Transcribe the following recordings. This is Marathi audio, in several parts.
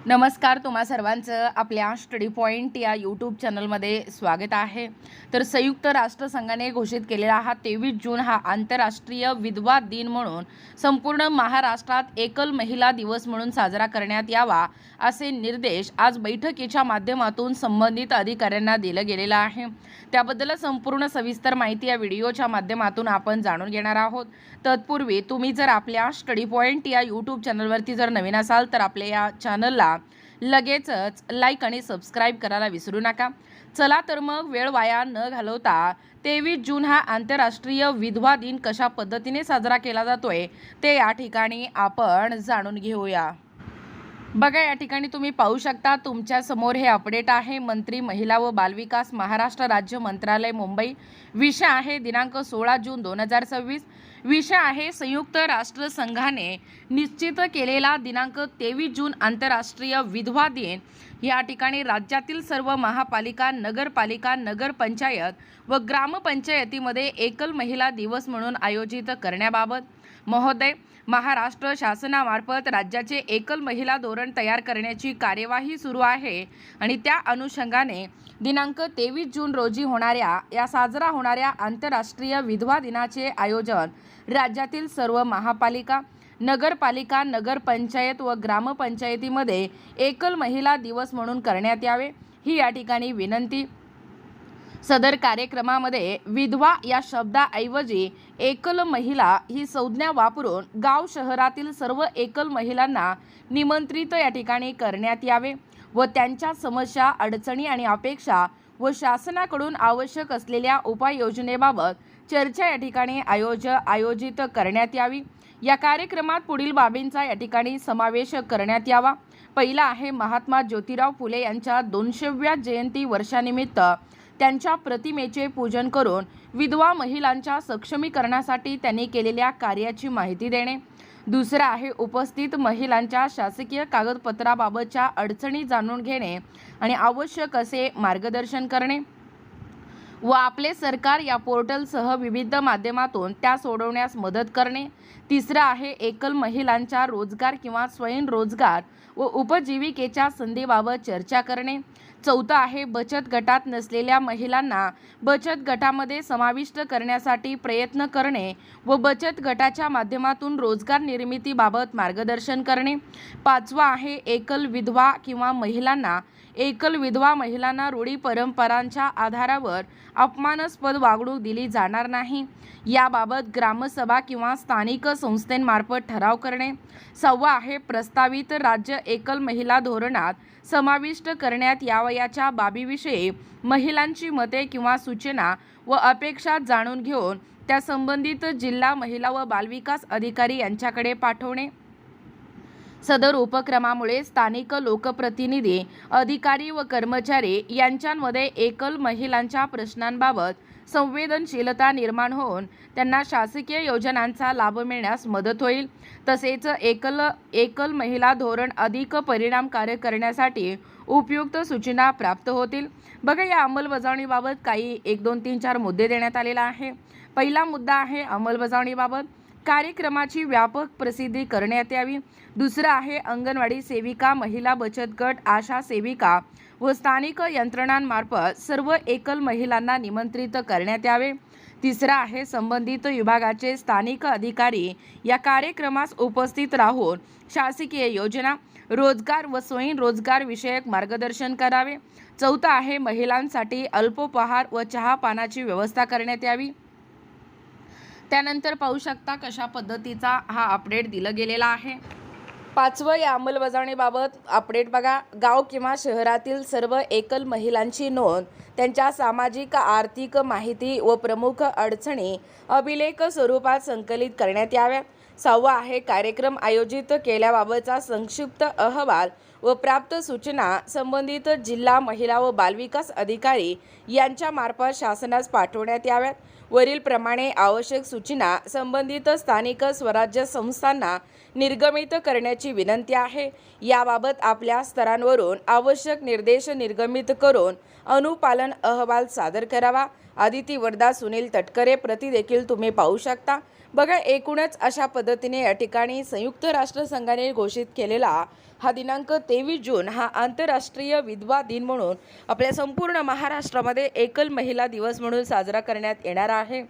नमस्कार, तुम्हा सर्वांचं आपल्या स्टडी पॉईंट या यूट्यूब चॅनलमध्ये स्वागत आहे। तर संयुक्त राष्ट्रसंघाने घोषित केलेला हा 23 जून हा आंतरराष्ट्रीय विधवा दिन म्हणून संपूर्ण महाराष्ट्रात एकल महिला दिवस म्हणून साजरा करण्यात यावा असे निर्देश आज बैठकीच्या माध्यमातून संबंधित अधिकाऱ्यांना दिलं गेलेलं आहे। त्याबद्दल संपूर्ण सविस्तर माहिती या व्हिडिओच्या माध्यमातून आपण जाणून घेणार आहोत। तत्पूर्वी तुम्ही जर आपल्या स्टडी पॉईंट या यूट्यूब चॅनलवरती जर नवीन असाल तर आपल्या या चॅनलला लगेचच लाईक आणि सबस्क्राईब करायला विसरू नका। चला तर मग वेळ वाया न घालवता 23 जून हा आंतरराष्ट्रीय विधवा दिन कशा पद्धतीने साजरा केला जातोय ते या ठिकाणी आपण जाणून घेऊया। बघा, या ठिकाणी तुम्ही पाहू शकता तुमच्या समोर हे अपडेट आहे। मंत्री महिला व बालविकास महाराष्ट्र राज्य मंत्रालय मुंबई। विषय आहे दिनांक 16 जून 2026। विषय आहे संयुक्त राष्ट्र संघाने निश्चित केलेला दिनांक 23 जून आंतरराष्ट्रीय विधवा दिन या ठिकाणी राज्यातील सर्व महापालिका, नगरपालिका, नगरपंचायत व ग्रामपंचायतीमध्ये एकल महिला दिवस म्हणून आयोजित करण्याबाबत महोदय, महाराष्ट्र शासनामार्फत राज्याचे एकल महिला धोरण तयार करण्याची कार्यवाही सुरू आहे आणि त्या अनुषंगाने दिनांक 23 जून रोजी साजरा होणाऱ्या आंतरराष्ट्रीय विधवा दिनाचे आयोजन राज्यातील सर्व महापालिका, नगरपालिका, नगरपंचायत व ग्रामपंचायतीमध्ये एकल महिला दिवस म्हणून करण्यात यावे ही या ठिकाणी विनंती। सदर कार्यक्रमामध्ये विधवा या शब्दाऐवजी एकल महिला ही संज्ञा वापरून गाव शहरातील सर्व एकल महिलांना निमंत्रित या ठिकाणी करण्यात यावे व त्यांच्या समस्या, अडचणी आणि अपेक्षा व शासनाकडून आवश्यक असलेल्या उपाययोजनेबाबत चर्चा या ठिकाणी आयोजित करण्यात यावी। या कार्यक्रमात पुढील बाबींचा या ठिकाणी समावेश करण्यात यावा। पहिला आहे महात्मा ज्योतिराव फुले यांच्या 200व्या जयंती वर्षानिमित्त त्यांच्या प्रतिमेचे पूजन करून विधवा महिलांच्या सक्षमीकरणासाठी त्यांनी केलेल्या कार्याची माहिती देणे। दुसरा आहे उपस्थित महिलांच्या शासकीय कागदपत्राबाबतच्या अडचणी जाणून घेणे आणि आवश्यक असे मार्गदर्शन करणे व आपले सरकार या पोर्टलसह विविध माध्यमातून त्या सोडवण्यास मदत करणे। तिसरा आहे एकल महिलांच्या रोजगार किंवा स्वयंरोजगार व उपजीविकेच्या संधीबाबत चर्चा करणे। चौथा आहे बचत गटात नसलेल्या महिलांना बचत गटामध्ये समाविष्ट करण्यासाठी प्रयत्न करणे व बचत गटाच्या माध्यमातून रोजगार निर्मितीबाबत मार्गदर्शन करणे। पाचवा आहे एकल विधवा महिलांना रूढी परंपरांच्या आधारावर अपमानास्पद वागणूक दिली जाणार नाही याबाबत ग्रामसभा किंवा स्थानिक संस्थेमार्फत ठराव करणे। सहावा आहे प्रस्तावित राज्य एकल महिला धोरणात समाविष्ट करण्यात यावयाच्या बाबीविषयी महिलांची मते किंवा सूचना व अपेक्षा जाणून घेऊन त्या संबंधित जिल्हा महिला व बालविकास अधिकारी यांच्याकडे पाठवणे। सदर उपक्रमामुळे स्थानिक लोकप्रतिनिधी, अधिकारी व कर्मचारी यांच्यामध्ये एकल महिलांच्या प्रश्नांबाबत संवेदनशीलता निर्माण होऊन त्यांना शासकीय योजनांचा लाभ मिळण्यास मदत होईल। तसेच एकल महिला धोरण अधिक परिणामकारक करण्यासाठी उपयुक्त सूचना प्राप्त होतील। बघा, या अंमलबजावणीबाबत काही 1, 2, 3, 4 मुद्दे देण्यात आलेला आहे। पहिला मुद्दा आहे अंमलबजावणीबाबत कार्यक्रमाची व्यापक प्रसिद्धी करण्यात यावी। दुसरा आहे अंगणवाडी सेविका, महिला बचत गट, आशा सेविका व स्थानिक यंत्रणांमार्फत सर्व एकल महिलांना निमंत्रित करण्यात यावे। तिसरा आहे संबंधित विभागाचे स्थानिक अधिकारी या कार्यक्रमास उपस्थित राहून शासकीय योजना, रोजगार व स्वयंरोजगार विषयक मार्गदर्शन करावे। चौथा आहे महिलांसाठी अल्पोपहार व चहा पानाची व्यवस्था करण्यात यावी। त्यानंतर पाहू शकता कशा पद्धतीचा हा अपडेट दिलं गेलेला आहे। पाचवं या अंमलबजावणीबाबत अपडेट बघा, गाव किंवा शहरातील सर्व एकल महिलांची नोंद, त्यांच्या सामाजिक आर्थिक माहिती व प्रमुख अडचणी अभिलेख स्वरूपात संकलित करण्यात याव्यात। सहावा आहे कार्यक्रम आयोजित केल्याबाबतचा संक्षिप्त अहवाल व प्राप्त सूचना संबंधित जिल्हा महिला व बालविकास अधिकारी यांच्यामार्फत शासनास पाठवण्यात याव्यात। वरील प्रमाणे आवश्यक सूचना संबंधित स्थानिक स्वराज्य संस्थांना निर्गमित करण्याची विनंती आहे। याबाबत आपल्या स्तरांवरून आवश्यक निर्देश निर्गमित करून अनुपालन अहवाल सादर करावा। आदिती वर्धा, सुनील तटकरे प्रति देखील तुम्ही पाहू शकता। बघा, एकूणच अशा पद्धतीने या ठिकाणी संयुक्त राष्ट्रसंघाने घोषित केलेला हा दिनांक 23 जून हा आंतरराष्ट्रीय विधवा दिन म्हणून आपल्या संपूर्ण महाराष्ट्रामध्ये एकल महिला दिवस म्हणून साजरा करण्यात येणार आहे.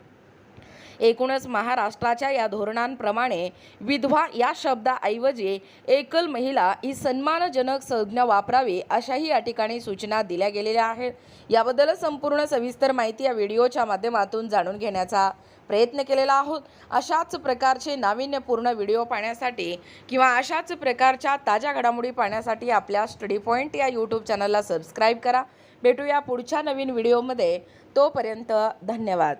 एकूणच महाराष्ट्राच्या या धोरणांप्रमाणे विधवा या शब्दाऐवजी एकल महिला ही सन्मानजनक संज्ञा वापरावी अशाही या ठिकाणी सूचना दिल्या गेलेल्या आहेत. याबद्दल संपूर्ण सविस्तर माहिती या व्हिडिओच्या माध्यमातून जाणून घेण्याचा प्रयत्न केलेला आहोत. अशाच प्रकारचे नाविन्यपूर्ण व्हिडिओ पाहण्यासाठी किंवा अशाच प्रकारच्या ताज्या घडामोडी पाहण्यासाठी आपल्या स्टडी पॉईंट या यूट्यूब चॅनलला सबस्क्राईब करा. भेटूया पुढच्या नवीन व्हिडिओमध्ये. तोपर्यंत धन्यवाद.